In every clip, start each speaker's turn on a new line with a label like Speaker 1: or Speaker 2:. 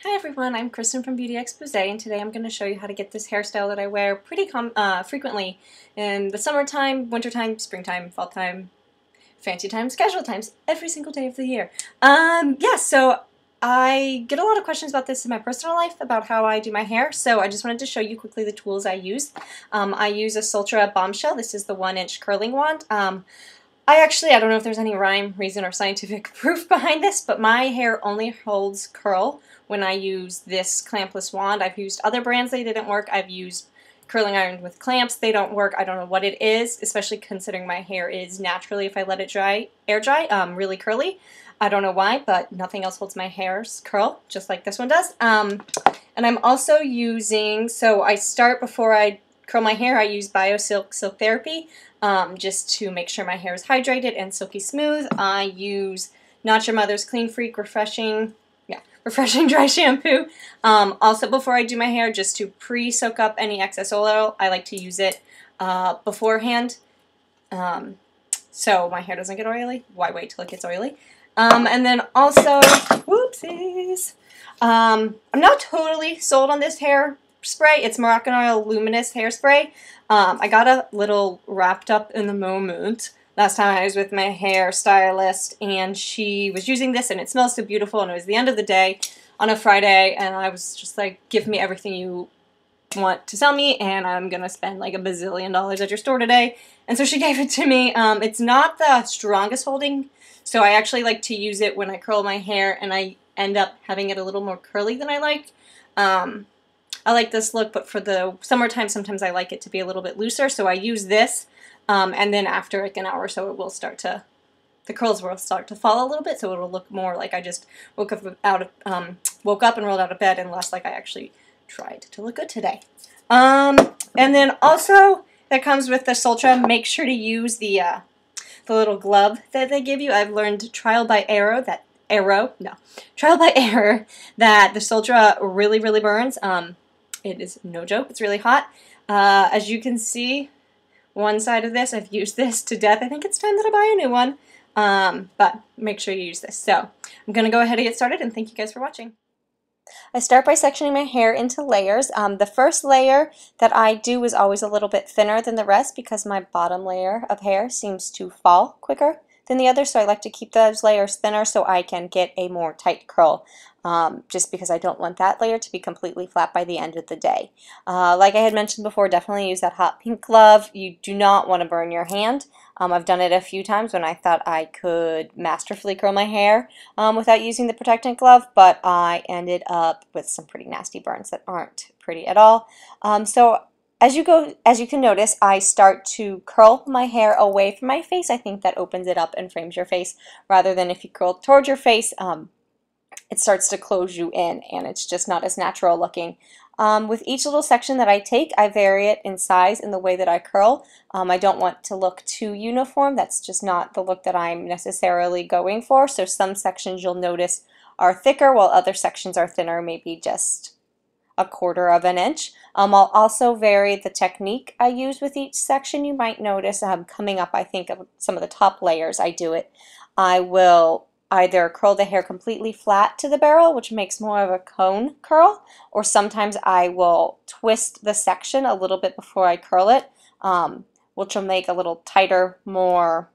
Speaker 1: Hi everyone, I'm Kristen from Beauty Expose, and today I'm going to show you how to get this hairstyle that I wear pretty frequently in the summertime, wintertime, springtime, fall time, fancy times, casual times, every single day of the year. So I get a lot of questions about this in my personal life, about how I do my hair, so I just wanted to show you quickly the tools I use. I use a Sultra Bombshell. This is the 1-inch curling wand. I don't know if there's any rhyme, reason, or scientific proof behind this, but my hair only holds curl when I use this clampless wand. I've used other brands, they didn't work. I've used curling iron with clamps, they don't work. I don't know what it is, especially considering my hair is naturally, if I let it dry, air dry, really curly. I don't know why, but nothing else holds my hair's curl, just like this one does. And I'm also using, so I start before I curl my hair, I use BioSilk Silk Therapy just to make sure my hair is hydrated and silky smooth. I use Not Your Mother's Clean Freak Refreshing dry shampoo. Also before I do my hair, just to pre-soak up any excess oil, I like to use it beforehand so my hair doesn't get oily. Why wait till it gets oily? And then also, whoopsies, I'm not totally sold on this hair spray. It's Moroccanoil Luminous Hairspray. I got a little wrapped up in the moment last time I was with my hairstylist, and she was using this, and it smells so beautiful, and it was the end of the day on a Friday, and I was just like, give me everything you want to sell me, and I'm gonna spend like $1 bazillion at your store today. And so she gave it to me. It's not the strongest holding, so I actually like to use it when I curl my hair, and I end up having it a little more curly than I like. I like this look, but for the summertime, sometimes I like it to be a little bit looser, so I use this. And then after like an hour or so, it will start to, the curls will start to fall a little bit, so it'll look more like I just woke up and rolled out of bed, and less like I actually tried to look good today. And then also, that comes with the Sultra. Make sure to use the little glove that they give you. I've learned trial by error that the Sultra really, really burns. It is no joke. It's really hot. As you can see, one side of this, I've used this to death. I think it's time that I buy a new one. But make sure you use this. So I'm going to go ahead and get started, and thank you guys for watching. I start by sectioning my hair into layers. The first layer that I do is always a little bit thinner than the rest because my bottom layer of hair seems to fall quicker than the other, so I like to keep those layers thinner so I can get a more tight curl, just because I don't want that layer to be completely flat by the end of the day. Like I had mentioned before, definitely use that hot pink glove. You do not want to burn your hand. I've done it a few times when I thought I could masterfully curl my hair without using the protectant glove, but I ended up with some pretty nasty burns that aren't pretty at all. As you can notice, I start to curl my hair away from my face. I think that opens it up and frames your face, rather than if you curl towards your face, it starts to close you in, and it's just not as natural looking. With each little section that I take, I vary it in size in the way that I curl. I don't want to look too uniform. That's just not the look that I'm necessarily going for. So some sections you'll notice are thicker, while other sections are thinner, maybe just 1/4 of an inch. I'll also vary the technique I use with each section. You might notice coming up, I think, of some of the top layers I do it. I will either curl the hair completely flat to the barrel, which makes more of a cone curl, or sometimes I will twist the section a little bit before I curl it, which will make a little tighter, more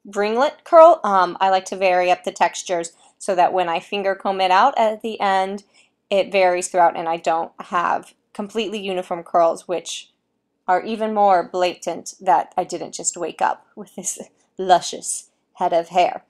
Speaker 1: ringlet curl. I like to vary up the textures so that when I finger comb it out at the end, it varies throughout and I don't have completely uniform curls, which are even more blatant that I didn't just wake up with this luscious head of hair.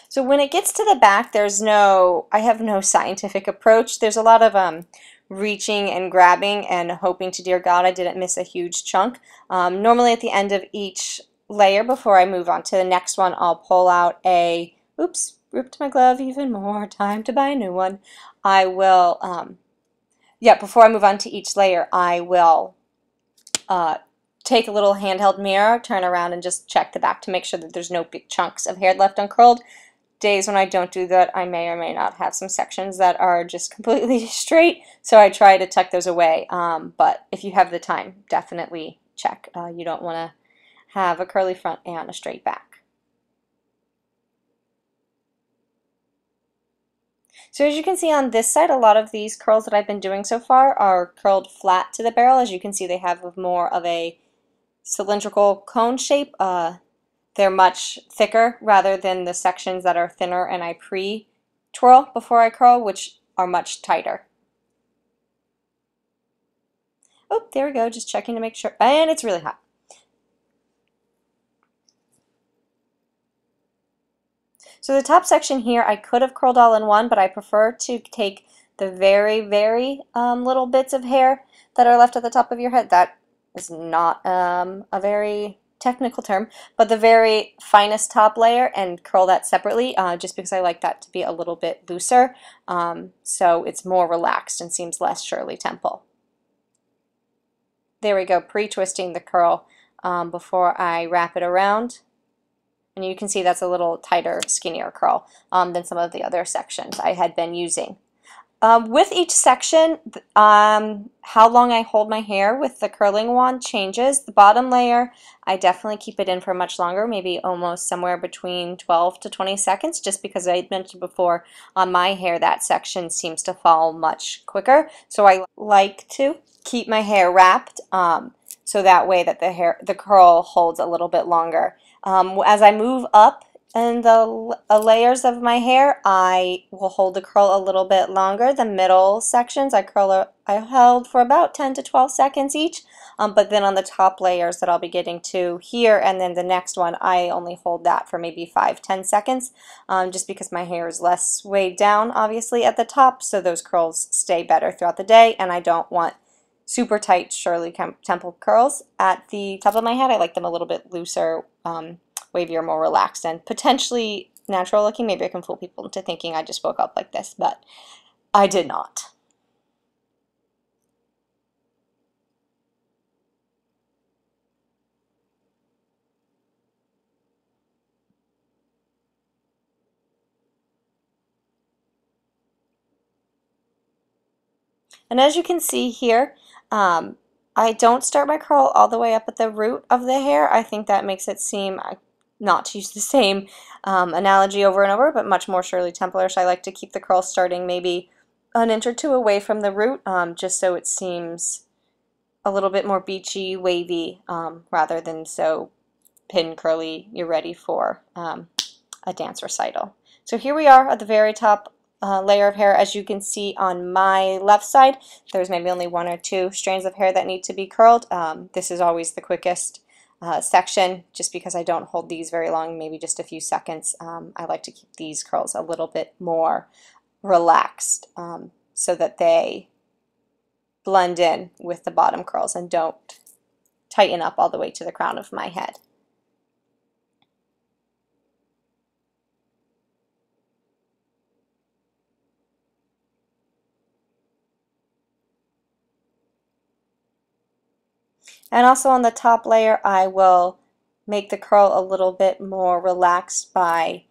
Speaker 1: So when it gets to the back, I have no scientific approach. There's a lot of reaching and grabbing and hoping to dear God I didn't miss a huge chunk. Normally at the end of each layer, before I move on to the next one, I'll pull out oops, ripped my glove even more, time to buy a new one. I will, before I move on to each layer, I will take a little handheld mirror, turn around, and just check the back to make sure that there's no big chunks of hair left uncurled. Days when I don't do that, I may or may not have some sections that are just completely straight, so I try to tuck those away. But if you have the time, definitely check. You don't want to have a curly front and a straight back. So as you can see on this side, a lot of these curls that I've been doing so far are curled flat to the barrel. As you can see, they have more of a cylindrical cone shape. They're much thicker rather than the sections that are thinner and I pre-twirl before I curl, which are much tighter. Oh, there we go, just checking to make sure, and it's really hot. So the top section here, I could have curled all in one, but I prefer to take the very, very little bits of hair that are left at the top of your head. That is not a very technical term, but the very finest top layer and curl that separately, just because I like that to be a little bit looser, so it's more relaxed and seems less Shirley Temple. There we go, pre-twisting the curl before I wrap it around. And you can see that's a little tighter, skinnier curl than some of the other sections I had been using. With each section, how long I hold my hair with the curling wand changes. The bottom layer, I definitely keep it in for much longer, maybe almost somewhere between 12 to 20 seconds, just because I mentioned before, on my hair that section seems to fall much quicker. So I like to keep my hair wrapped so that way that the curl holds a little bit longer. As I move up in the layers of my hair, I will hold the curl a little bit longer. The middle sections I held for about 10 to 12 seconds each, but then on the top layers that I'll be getting to here and then the next one, I only hold that for maybe 5-10 seconds, just because my hair is less weighed down obviously at the top, so those curls stay better throughout the day, and I don't want super tight Shirley Temple curls at the top of my head. I like them a little bit looser, wavier, more relaxed, and potentially natural looking. Maybe I can fool people into thinking I just woke up like this, but I did not. And as you can see here, I don't start my curl all the way up at the root of the hair. I think that makes it seem, not to use the same analogy over and over, but much more Shirley Temple-ish. I like to keep the curl starting maybe an inch or two away from the root, just so it seems a little bit more beachy, wavy, rather than so pin curly, you're ready for a dance recital. So here we are at the very top layer of hair. As you can see on my left side, there's maybe only 1 or 2 strands of hair that need to be curled. This is always the quickest section, just because I don't hold these very long, maybe just a few seconds. I like to keep these curls a little bit more relaxed so that they blend in with the bottom curls and don't tighten up all the way to the crown of my head. And also on the top layer, I will make the curl a little bit more relaxed by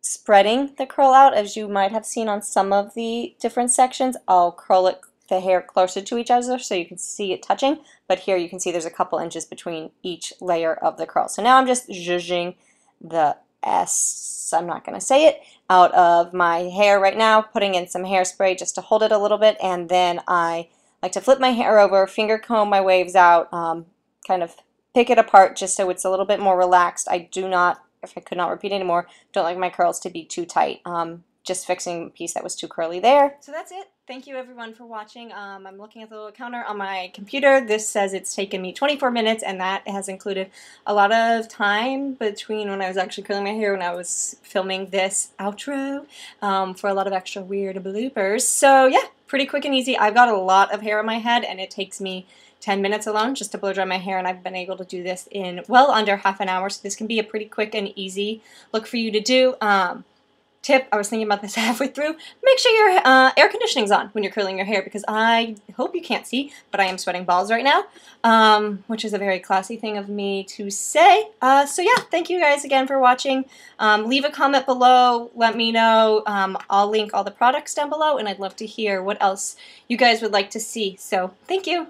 Speaker 1: spreading the curl out. As you might have seen on some of the different sections, I'll curl the hair closer to each other so you can see it touching, but here you can see there's a couple inches between each layer of the curl. So now I'm just zhuzhing the S, I'm not going to say it, out of my hair right now, putting in some hairspray just to hold it a little bit, and then I like to flip my hair over, finger comb my waves out, kind of pick it apart just so it's a little bit more relaxed. I do not, if I could not repeat anymore, don't like my curls to be too tight. Just fixing a piece that was too curly there. So that's it. Thank you everyone for watching. I'm looking at the little counter on my computer. This says it's taken me 24 minutes, and that has included a lot of time between when I was actually curling my hair and when I was filming this outro for a lot of extra weird bloopers. So yeah, pretty quick and easy. I've got a lot of hair on my head, and it takes me 10 minutes alone just to blow dry my hair, and I've been able to do this in well under half an hour, so this can be a pretty quick and easy look for you to do. Tip, I was thinking about this halfway through, make sure your air conditioning's on when you're curling your hair, because I hope you can't see, but I am sweating balls right now, which is a very classy thing of me to say. So yeah, thank you guys again for watching. Leave a comment below, let me know. I'll link all the products down below, and I'd love to hear what else you guys would like to see. So thank you.